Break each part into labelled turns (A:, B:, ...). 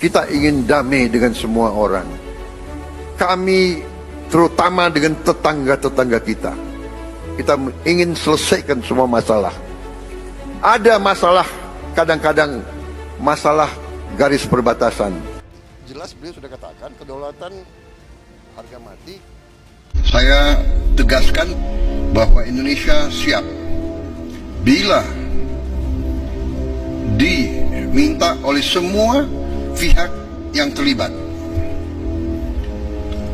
A: Kita ingin damai dengan semua orang. Kami terutama dengan tetangga-tetangga kita. Kita ingin selesaikan semua masalah. Ada masalah, kadang-kadang masalah garis perbatasan. Jelas beliau sudah katakan kedaulatan harga mati. Saya tegaskan bahwa Indonesia siap bila diminta oleh semua pihak yang terlibat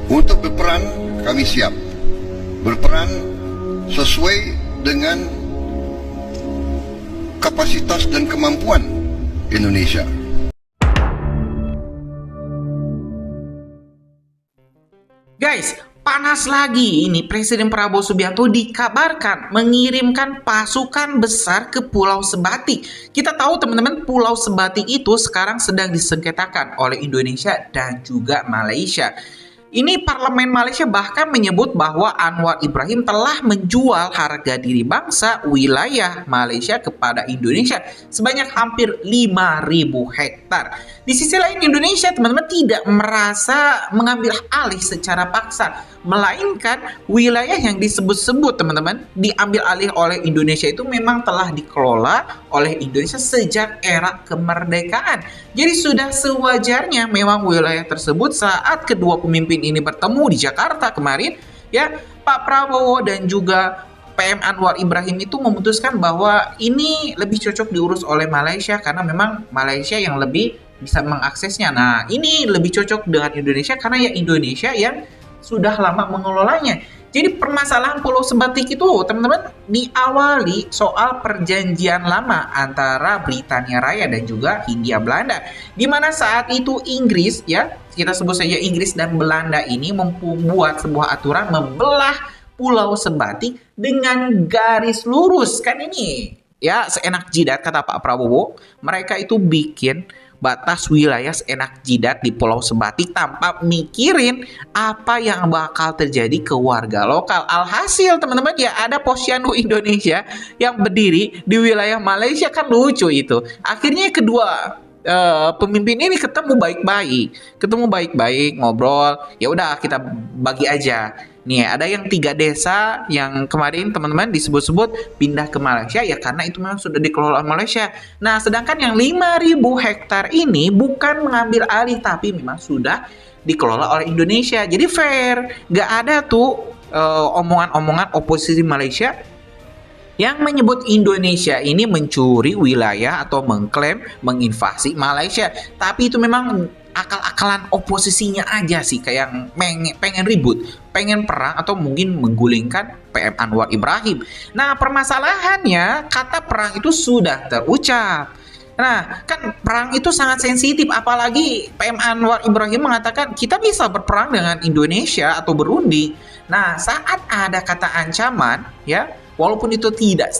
A: untuk berperan. Kami siap berperan sesuai dengan kapasitas dan kemampuan Indonesia.
B: Guys, panas lagi ini. Presiden Prabowo Subianto dikabarkan mengirimkan pasukan besar ke Pulau Sebatik. Kita tahu teman-teman, Pulau Sebatik itu sekarang sedang disengketakan oleh Indonesia dan juga Malaysia. Ini parlemen Malaysia bahkan menyebut bahwa Anwar Ibrahim telah menjual harga diri bangsa wilayah Malaysia kepada Indonesia sebanyak hampir 5.000 hektar. Di sisi lain, Indonesia teman-teman tidak merasa mengambil alih secara paksa, melainkan wilayah yang disebut-sebut teman-teman diambil alih oleh Indonesia itu memang telah dikelola oleh Indonesia sejak era kemerdekaan. Jadi sudah sewajarnya memang wilayah tersebut saat kedua pemimpin ini bertemu di Jakarta kemarin, ya, Pak Prabowo dan juga PM Anwar Ibrahim itu memutuskan bahwa ini lebih cocok diurus oleh Malaysia karena memang Malaysia yang lebih bisa mengaksesnya. Nah, ini lebih cocok dengan Indonesia karena ya Indonesia yang sudah lama mengelolanya. Jadi permasalahan Pulau Sebatik itu teman-teman diawali soal perjanjian lama antara Britania Raya dan juga Hindia Belanda, di mana saat itu Inggris, ya kita sebut saja Inggris dan Belanda ini membuat sebuah aturan membelah Pulau Sebatik dengan garis lurus. Kan ini ya seenak jidat kata Pak Prabowo, mereka itu bikin batas wilayah seenak jidat di Pulau Sebatik tanpa mikirin apa yang bakal terjadi ke warga lokal. Alhasil teman-teman ya ada Posyandu Indonesia yang berdiri di wilayah Malaysia. Kan lucu itu. Akhirnya kedua pemimpin ini ketemu baik-baik, ngobrol. Ya udah kita bagi aja. Nih ada yang 3 desa yang kemarin teman-teman disebut-sebut pindah ke Malaysia ya karena itu memang sudah dikelola Malaysia. Nah sedangkan yang 5.000 hektar ini bukan mengambil alih tapi memang sudah dikelola oleh Indonesia. Jadi fair, gak ada tuh omongan-omongan oposisi Malaysia yang menyebut Indonesia ini mencuri wilayah atau mengklaim menginvasi Malaysia. Tapi itu memang akal-akalan oposisinya aja sih, kayak pengen ribut, pengen perang atau mungkin menggulingkan PM Anwar Ibrahim. Nah permasalahannya kata perang itu sudah terucap. Nah kan perang itu sangat sensitif, apalagi PM Anwar Ibrahim mengatakan kita bisa berperang dengan Indonesia atau berunding. Nah saat ada kata ancaman ya, walaupun itu tidak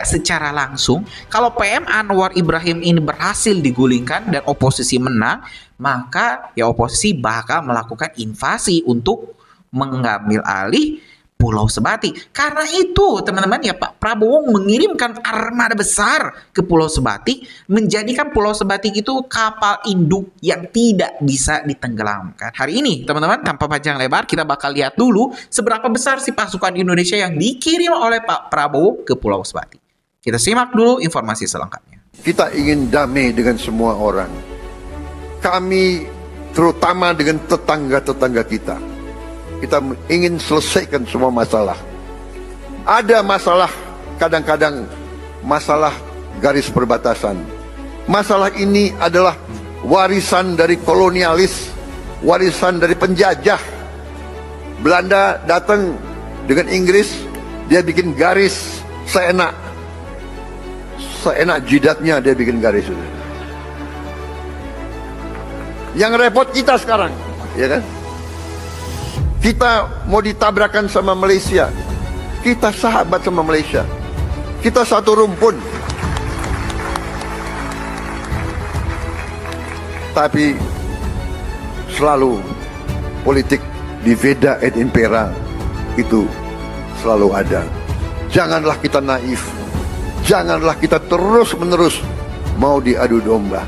B: secara langsung, kalau PM Anwar Ibrahim ini berhasil digulingkan dan oposisi menang, maka ya oposisi bakal melakukan invasi untuk mengambil alih Pulau Sebatik. Karena itu teman-teman ya Pak Prabowo mengirimkan armada besar ke Pulau Sebatik, menjadikan Pulau Sebatik itu kapal induk yang tidak bisa ditenggelamkan. Hari ini teman-teman tanpa panjang lebar kita bakal lihat dulu seberapa besar sih pasukan Indonesia yang dikirim oleh Pak Prabowo ke Pulau Sebatik. Kita simak dulu informasi selengkapnya.
A: Kita ingin damai dengan semua orang. Kami terutama dengan tetangga-tetangga kita. Kita ingin selesaikan semua masalah. Ada masalah, kadang-kadang masalah garis perbatasan. Masalah ini adalah warisan dari kolonialis, warisan dari penjajah. Belanda datang dengan Inggris, dia bikin garis seenak jidatnya, dia bikin garis. Yang repot kita sekarang, ya kan? Kita mau ditabrakan sama Malaysia. Kita sahabat sama Malaysia. Kita satu rumpun. Tapi selalu politik divida et impera itu selalu ada. Janganlah kita naif. Janganlah kita terus-menerus mau diadu domba.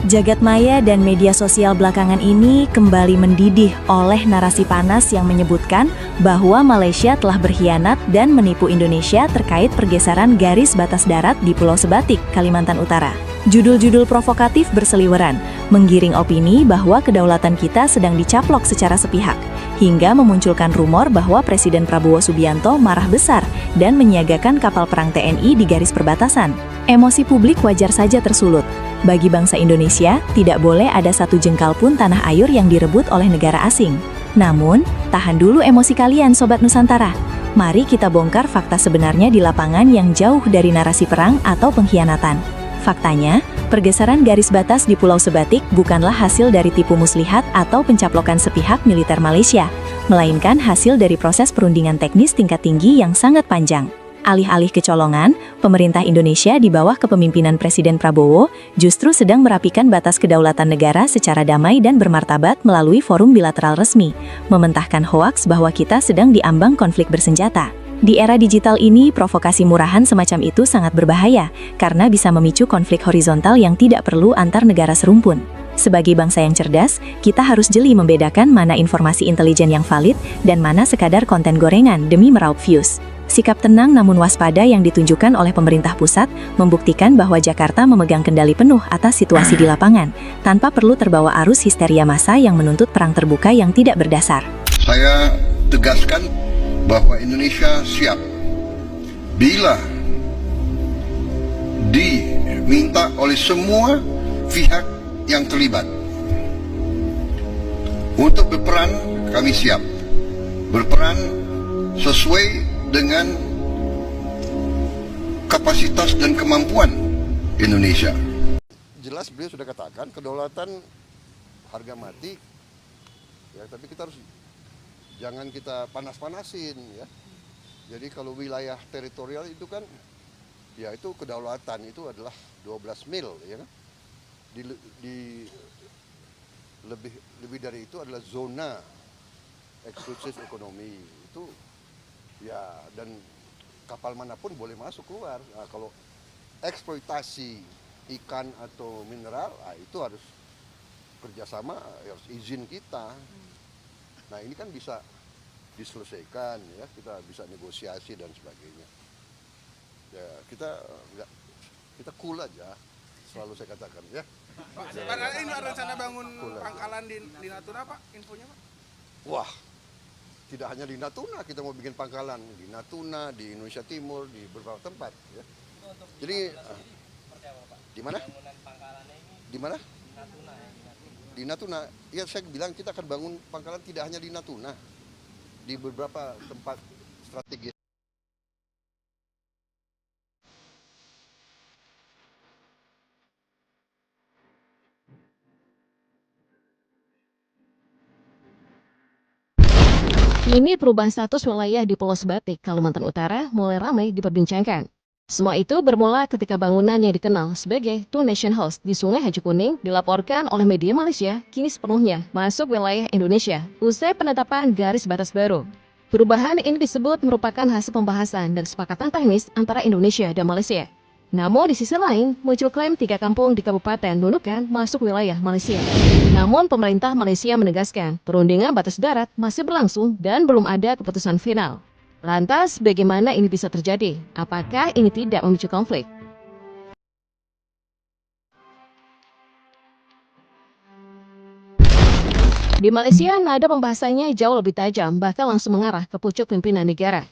C: Jagat maya dan media sosial belakangan ini kembali mendidih oleh narasi panas yang menyebutkan bahwa Malaysia telah berkhianat dan menipu Indonesia terkait pergeseran garis batas darat di Pulau Sebatik, Kalimantan Utara. Judul-judul provokatif berseliweran, menggiring opini bahwa kedaulatan kita sedang dicaplok secara sepihak, hingga memunculkan rumor bahwa Presiden Prabowo Subianto marah besar dan menyiagakan kapal perang TNI di garis perbatasan. Emosi publik wajar saja tersulut. Bagi bangsa Indonesia, tidak boleh ada satu jengkal pun tanah air yang direbut oleh negara asing. Namun, tahan dulu emosi kalian Sobat Nusantara. Mari kita bongkar fakta sebenarnya di lapangan yang jauh dari narasi perang atau pengkhianatan. Faktanya, pergeseran garis batas di Pulau Sebatik bukanlah hasil dari tipu muslihat atau pencaplokan sepihak militer Malaysia, melainkan hasil dari proses perundingan teknis tingkat tinggi yang sangat panjang. Alih-alih kecolongan, pemerintah Indonesia di bawah kepemimpinan Presiden Prabowo justru sedang merapikan batas kedaulatan negara secara damai dan bermartabat melalui forum bilateral resmi, mementahkan hoaks bahwa kita sedang diambang konflik bersenjata. Di era digital ini, provokasi murahan semacam itu sangat berbahaya, karena bisa memicu konflik horizontal yang tidak perlu antar negara serumpun. Sebagai bangsa yang cerdas, kita harus jeli membedakan mana informasi intelijen yang valid dan mana sekadar konten gorengan demi meraup views. Sikap tenang namun waspada yang ditunjukkan oleh pemerintah pusat membuktikan bahwa Jakarta memegang kendali penuh atas situasi di lapangan, tanpa perlu terbawa arus histeria massa yang menuntut perang terbuka yang tidak berdasar.
A: Saya tegaskan bahwa Indonesia siap bila diminta oleh semua pihak yang terlibat untuk berperan. Kami siap berperan sesuai dengan kapasitas dan kemampuan Indonesia. Jelas beliau sudah katakan kedaulatan harga mati, ya, tapi kita harus jangan kita panas-panasin, ya. Jadi kalau wilayah teritorial itu kan, ya itu kedaulatan itu adalah 12 mil, ya kan? Lebih dari itu adalah zona eksklusif ekonomi itu. Ya, dan kapal manapun boleh masuk keluar. Nah, kalau eksploitasi ikan atau mineral, itu harus kerjasama, harus izin kita. Nah, ini kan bisa diselesaikan, ya, kita bisa negosiasi dan sebagainya. Ya, kita cool aja, selalu saya katakan, ya.
D: Pak, ini ada rencana bangun pangkalan di Natuna, Pak, infonya, Pak?
A: Wah, tidak hanya di Natuna, kita mau bikin pangkalan di Natuna, di Indonesia Timur, di beberapa tempat. Ya. Jadi di mana? Di mana? Di Natuna. Ya, saya bilang kita akan bangun pangkalan tidak hanya di Natuna, di beberapa tempat strategis.
E: Kini perubahan status wilayah di Pulau Sebatik, Kalimantan Utara mulai ramai diperbincangkan. Semua itu bermula ketika bangunan yang dikenal sebagai Two Nation House di Sungai Haji Kuning dilaporkan oleh media Malaysia kini sepenuhnya masuk wilayah Indonesia usai penetapan garis batas baru. Perubahan ini disebut merupakan hasil pembahasan dan kesepakatan teknis antara Indonesia dan Malaysia. Namun di sisi lain, muncul klaim 3 kampung di Kabupaten Nunukan masuk wilayah Malaysia. Namun pemerintah Malaysia menegaskan perundingan batas darat masih berlangsung dan belum ada keputusan final. Lantas, bagaimana ini bisa terjadi? Apakah ini tidak memicu konflik? Di Malaysia, nada pembahasannya jauh lebih tajam, bahkan langsung mengarah ke pucuk pimpinan negara.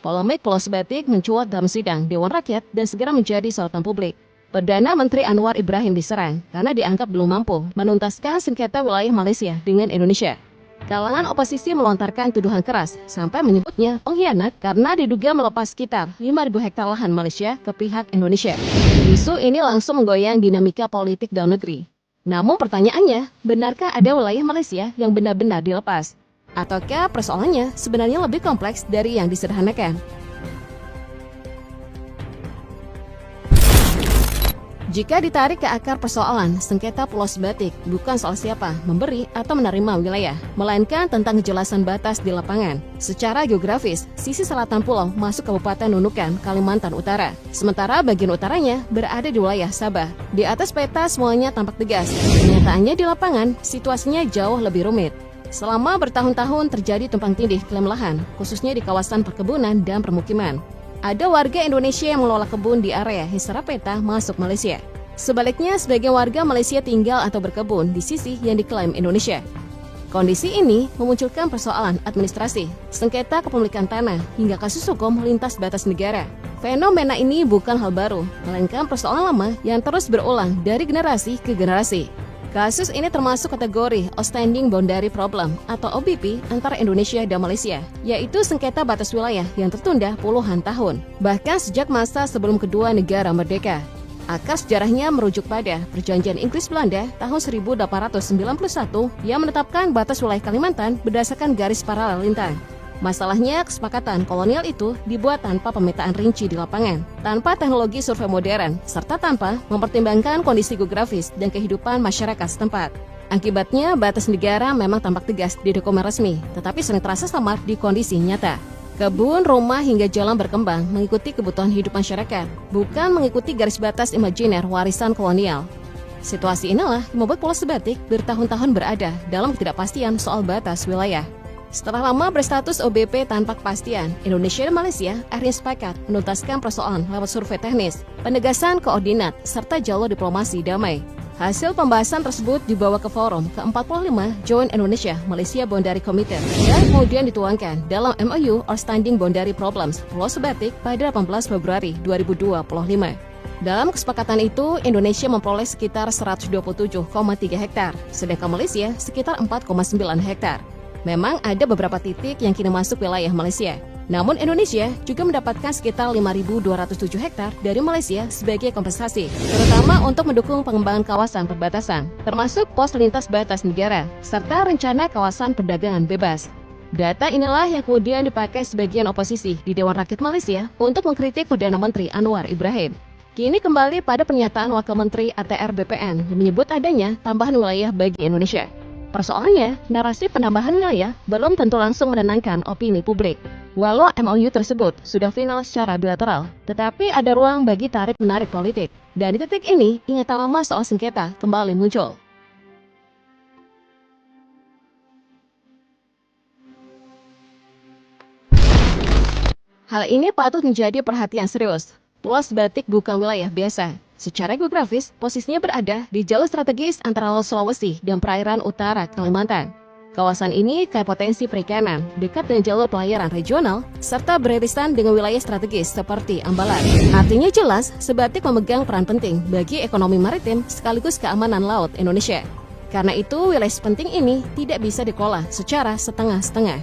E: Polemik Pulau Sebatik mencuat dalam sidang Dewan Rakyat dan segera menjadi sorotan publik. Perdana Menteri Anwar Ibrahim diserang karena dianggap belum mampu menuntaskan sengketa wilayah Malaysia dengan Indonesia. Kalangan oposisi melontarkan tuduhan keras sampai menyebutnya pengkhianat karena diduga melepas sekitar 5.000 hektar lahan Malaysia ke pihak Indonesia. Isu ini langsung menggoyang dinamika politik dalam negeri. Namun pertanyaannya, benarkah ada wilayah Malaysia yang benar-benar dilepas? Ataukah persoalannya sebenarnya lebih kompleks dari yang disederhanakan? Jika ditarik ke akar persoalan, sengketa Pulau Sebatik bukan soal siapa memberi atau menerima wilayah, melainkan tentang kejelasan batas di lapangan. Secara geografis, sisi selatan pulau masuk Kabupaten Nunukan, Kalimantan Utara. Sementara bagian utaranya berada di wilayah Sabah. Di atas peta semuanya tampak tegas. Kenyataannya di lapangan, situasinya jauh lebih rumit. Selama bertahun-tahun terjadi tumpang tindih klaim lahan, khususnya di kawasan perkebunan dan permukiman. Ada warga Indonesia yang mengelola kebun di area Hisara Peta masuk Malaysia. Sebaliknya, sebagian warga Malaysia tinggal atau berkebun di sisi yang diklaim Indonesia. Kondisi ini memunculkan persoalan administrasi, sengketa kepemilikan tanah, hingga kasus hukum lintas batas negara. Fenomena ini bukan hal baru, melainkan persoalan lama yang terus berulang dari generasi ke generasi. Kasus ini termasuk kategori Outstanding Boundary Problem atau OBP antara Indonesia dan Malaysia, yaitu sengketa batas wilayah yang tertunda puluhan tahun, bahkan sejak masa sebelum kedua negara merdeka. Akar sejarahnya merujuk pada Perjanjian Inggris-Belanda tahun 1891 yang menetapkan batas wilayah Kalimantan berdasarkan garis paralel lintang. Masalahnya, kesepakatan kolonial itu dibuat tanpa pemetaan rinci di lapangan, tanpa teknologi survei modern, serta tanpa mempertimbangkan kondisi geografis dan kehidupan masyarakat setempat. Akibatnya, batas negara memang tampak tegas di dokumen resmi, tetapi sering terasa samar di kondisi nyata. Kebun, rumah, hingga jalan berkembang mengikuti kebutuhan hidup masyarakat, bukan mengikuti garis batas imajiner warisan kolonial. Situasi inilah yang membuat Pulau Sebatik bertahun-tahun berada dalam ketidakpastian soal batas wilayah. Setelah lama berstatus OBP tanpa kepastian, Indonesia dan Malaysia akhirnya sepakat menuntaskan persoalan lewat survei teknis, penegasan koordinat, serta jalur diplomasi damai. Hasil pembahasan tersebut dibawa ke forum ke-45 Joint Indonesia-Malaysia Boundary Committee dan kemudian dituangkan dalam MOU Outstanding Boundary Problems Pulau Sebatik pada 18 Februari 2025. Dalam kesepakatan itu, Indonesia memperoleh sekitar 127,3 hektar, sedangkan Malaysia sekitar 4,9 hektar. Memang ada beberapa titik yang kini masuk wilayah Malaysia. Namun Indonesia juga mendapatkan sekitar 5.207 hektar dari Malaysia sebagai kompensasi, terutama untuk mendukung pengembangan kawasan perbatasan, termasuk pos lintas batas negara, serta rencana kawasan perdagangan bebas. Data inilah yang kemudian dipakai sebagian oposisi di Dewan Rakyat Malaysia untuk mengkritik Perdana Menteri Anwar Ibrahim. Kini kembali pada pernyataan Wakil Menteri ATR BPN yang menyebut adanya tambahan wilayah bagi Indonesia. Persoalannya, narasi penambahan wilayah belum tentu langsung menenangkan opini publik. Walau MOU tersebut sudah final secara bilateral, tetapi ada ruang bagi tarik-menarik politik. Dan di titik ini, ingatan lama soal sengketa kembali muncul. Hal ini patut menjadi perhatian serius. Pulau Sebatik bukan wilayah biasa. Secara geografis, posisinya berada di jalur strategis antara Laut Sulawesi dan perairan utara Kalimantan. Kawasan ini kaya potensi perikanan, dekat dengan jalur pelayaran regional, serta beririsan dengan wilayah strategis seperti Ambalat. Artinya jelas, Sebatik memegang peran penting bagi ekonomi maritim sekaligus keamanan laut Indonesia. Karena itu, wilayah penting ini tidak bisa dikelola secara setengah-setengah.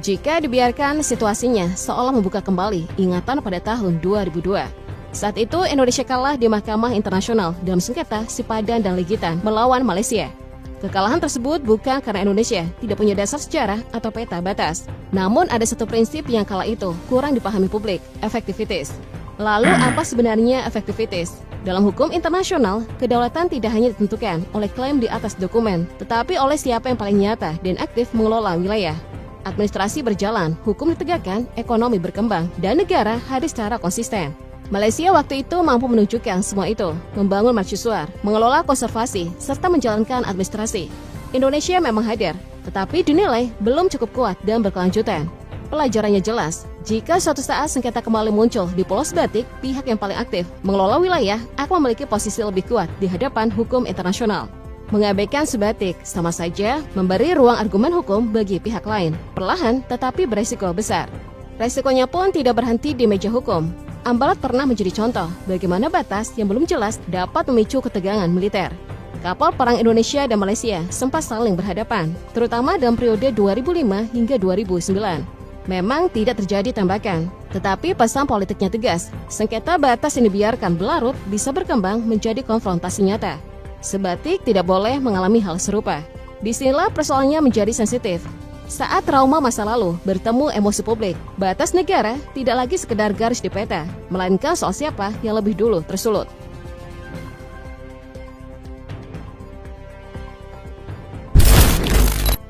E: Jika dibiarkan, situasinya seolah membuka kembali ingatan pada tahun 2002. Saat itu, Indonesia kalah di Mahkamah Internasional dalam sengketa Sipadan dan Legitan melawan Malaysia. Kekalahan tersebut bukan karena Indonesia tidak punya dasar sejarah atau peta batas. Namun ada satu prinsip yang kala itu kurang dipahami publik, efektivitas. Lalu apa sebenarnya efektivitas? Dalam hukum internasional, kedaulatan tidak hanya ditentukan oleh klaim di atas dokumen, tetapi oleh siapa yang paling nyata dan aktif mengelola wilayah. Administrasi berjalan, hukum ditegakkan, ekonomi berkembang, dan negara hadir secara konsisten. Malaysia waktu itu mampu menunjukkan semua itu, membangun mercusuar, mengelola konservasi, serta menjalankan administrasi. Indonesia memang hadir, tetapi dinilai belum cukup kuat dan berkelanjutan. Pelajarannya jelas, jika suatu saat sengketa kembali muncul di Pulau Sebatik, pihak yang paling aktif mengelola wilayah akan memiliki posisi lebih kuat di hadapan hukum internasional. Mengabaikan Sebatik sama saja memberi ruang argumen hukum bagi pihak lain, perlahan tetapi beresiko besar. Resikonya pun tidak berhenti di meja hukum. Ambalat pernah menjadi contoh bagaimana batas yang belum jelas dapat memicu ketegangan militer. Kapal perang Indonesia dan Malaysia sempat saling berhadapan, terutama dalam periode 2005 hingga 2009. Memang tidak terjadi tembakan, tetapi pesan politiknya tegas. Sengketa batas yang dibiarkan berlarut bisa berkembang menjadi konfrontasi nyata. Sebatik tidak boleh mengalami hal serupa. Disinilah persoalannya menjadi sensitif. Saat trauma masa lalu bertemu emosi publik, batas negara tidak lagi sekedar garis di peta, melainkan soal siapa yang lebih dulu tersulut.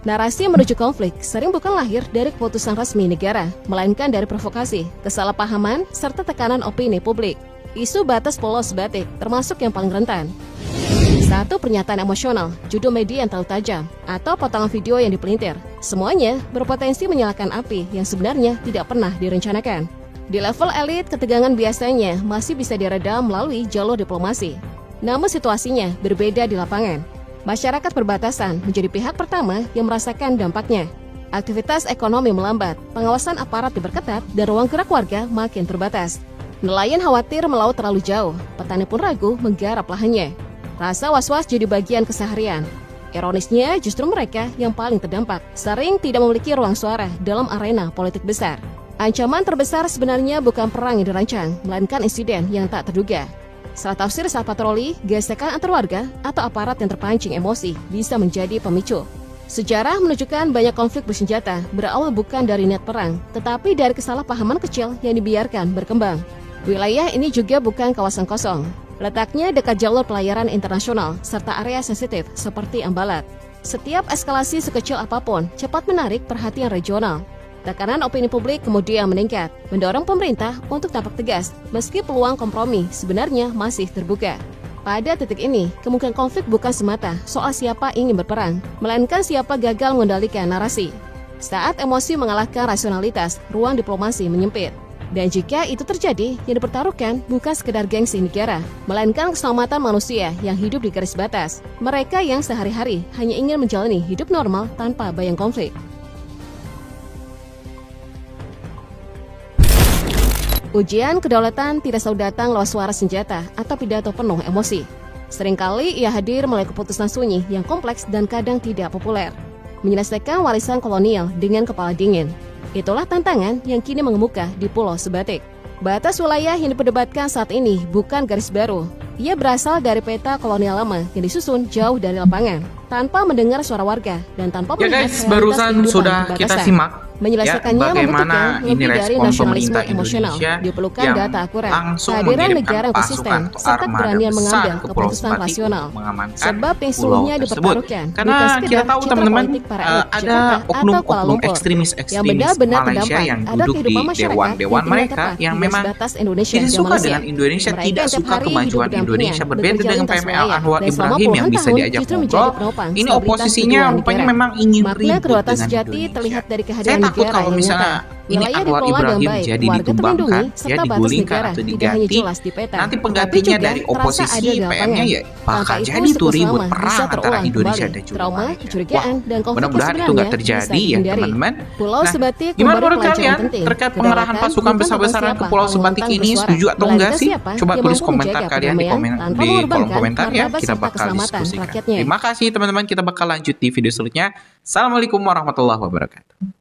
E: Narasi menuju konflik sering bukan lahir dari keputusan resmi negara, melainkan dari provokasi, kesalahpahaman, serta tekanan opini publik. Isu batas pulau sebatik termasuk yang paling rentan. Satu, pernyataan emosional, judul media yang terlalu tajam, atau potongan video yang dipelintir. Semuanya berpotensi menyalakan api yang sebenarnya tidak pernah direncanakan. Di level elit, ketegangan biasanya masih bisa diredam melalui jalur diplomasi. Namun situasinya berbeda di lapangan. Masyarakat perbatasan menjadi pihak pertama yang merasakan dampaknya. Aktivitas ekonomi melambat, pengawasan aparat diperketat, dan ruang gerak warga makin terbatas. Nelayan khawatir melaut terlalu jauh, petani pun ragu menggarap lahannya. Rasa was-was jadi bagian keseharian. Ironisnya, justru mereka yang paling terdampak, sering tidak memiliki ruang suara dalam arena politik besar. Ancaman terbesar sebenarnya bukan perang yang dirancang, melainkan insiden yang tak terduga. Salah tafsir saat patroli, gesekan antar warga, atau aparat yang terpancing emosi bisa menjadi pemicu. Sejarah menunjukkan banyak konflik bersenjata berawal bukan dari niat perang, tetapi dari kesalahpahaman kecil yang dibiarkan berkembang. Wilayah ini juga bukan kawasan kosong. Letaknya dekat jalur pelayaran internasional, serta area sensitif seperti Ambalat. Setiap eskalasi sekecil apapun cepat menarik perhatian regional. Tekanan opini publik kemudian meningkat, mendorong pemerintah untuk tampak tegas, meski peluang kompromi sebenarnya masih terbuka. Pada titik ini, kemungkinan konflik bukan semata soal siapa ingin berperang, melainkan siapa gagal mengendalikan narasi. Saat emosi mengalahkan rasionalitas, ruang diplomasi menyempit. Dan jika itu terjadi, yang dipertaruhkan bukan sekedar gengsi negara, melainkan keselamatan manusia yang hidup di garis batas. Mereka yang sehari-hari hanya ingin menjalani hidup normal tanpa bayang konflik. Ujian kedaulatan tidak selalu datang lewat suara senjata atau pidato penuh emosi. Seringkali ia hadir melalui keputusan sunyi yang kompleks dan kadang tidak populer. Menyelesaikan warisan kolonial dengan kepala dingin. Itulah tantangan yang kini mengemuka di Pulau Sebatik. Batas wilayah yang diperdebatkan saat ini bukan garis baru. Ia berasal dari peta kolonial lama yang disusun jauh dari lapangan, tanpa mendengar suara warga dan tanpa melihat
B: guys, barusan sudah kita simak
E: menyelesaikannya
B: bagaimana
E: membutuhkan
B: ini
E: lebih dari
B: respon
E: nasionalisme
B: pemerintah
E: emosional.
B: Indonesia
E: Diperlukan
B: yang
E: data akurat,
B: langsung
E: kehadiran
B: mengirimkan
E: negara yang konsisten,
B: pasukan atau
E: serta
B: armada
E: keberanian
B: besar
E: mengambil
B: ke Pulau
E: keputusan
B: Sebatik
E: rasional.
B: untuk mengamankan
E: Sebab yang
B: pulau
E: seluruhnya
B: tersebut.
E: dipertaruhkan
B: Karena
E: bukan
B: kita
E: sekedar
B: tahu
E: citra
B: teman-teman,
E: politik para elit
B: ada
E: Jakarta atau Kuala
B: oknum-oknum
E: Lumpur. Yang
B: ekstremis-ekstremis
E: benar-benar
B: Malaysia
E: terdampak
B: yang
E: adalah
B: duduk di
E: kehidupan masyarakat
B: dewan-dewan
E: yang
B: mereka
E: tepat
B: yang
E: di
B: memang
E: batas Indonesia
B: tidak
E: dan
B: suka
E: Malaysia.
B: dengan Indonesia,
E: Mereka
B: tidak
E: yang tiap
B: suka
E: hari
B: kemajuan
E: hidup berdampingan,
B: Indonesia, berbeda
E: bekerja
B: dengan
E: lintas
B: PML
E: wilayah,
B: Anwar
E: dan selama
B: Ibrahim yang
E: puluhan
B: bisa
E: tahun
B: diajak
E: justru menjadi
B: ngobrol.
E: penopang
B: Ini
E: stabilitas
B: oposisinya
E: kedua
B: rupanya
E: negara.
B: memang ingin
E: Makna
B: ribut
E: kedaulatan
B: dengan
E: sejati
B: Indonesia.
E: terlihat dari
B: Saya
E: kehadiran
B: takut
E: negara
B: kalau
E: yang
B: misalnya
E: nyata.
B: ini
E: Wilayah
B: Anwar
E: dikelola dengan
B: Ibrahim
E: baik,
B: jadi
E: warga terlindungi,
B: ditumbangkan, ya
E: serta batas
B: digulingkan
E: negara
B: atau
E: tidak hanya
B: diganti,
E: jelas di peta,
B: nanti
E: tapi
B: penggantinya
E: juga
B: dari
E: terasa
B: oposisi
E: ada di
B: PM-nya
E: lapangan.
B: ya bakal
E: Tanpa itu,
B: jadi tuh
E: siklus
B: ribut
E: lama
B: perang
E: bisa
B: antara
E: terulang
B: Indonesia
E: kembali.
B: dan juga
E: Trauma,
B: Malaysia.
E: kecurigaan, dan konflik yang
B: Mudah-mudahan itu nggak
E: sebenarnya
B: terjadi
E: bisa
B: ya
E: dihindari.
B: teman-teman.
E: Pulau Sebatik
B: Gimana
E: memberi
B: menurut
E: pelajaran
B: kalian
E: penting.
B: terkait pengerahan
E: Kedaulatan
B: pasukan
E: bukan
B: besar-besaran
E: tentang
B: ke
E: siapa
B: Pulau
E: yang
B: Sebatik
E: menentang
B: ini
E: bersuara,
B: setuju atau
E: melainkan
B: enggak sih?
E: siapa
B: Coba
E: yang
B: tulis
E: mampu
B: komentar
E: menjaga
B: kalian di
E: perdamaian tanpa
B: kolom
E: mengorbankan
B: komentar ya.
E: martabat
B: Kita
E: serta
B: bakal
E: keselamatan
B: diskusikan.
E: rakyatnya.
B: Terima kasih teman-teman, kita bakal lanjut di video selanjutnya. Assalamualaikum warahmatullahi wabarakatuh.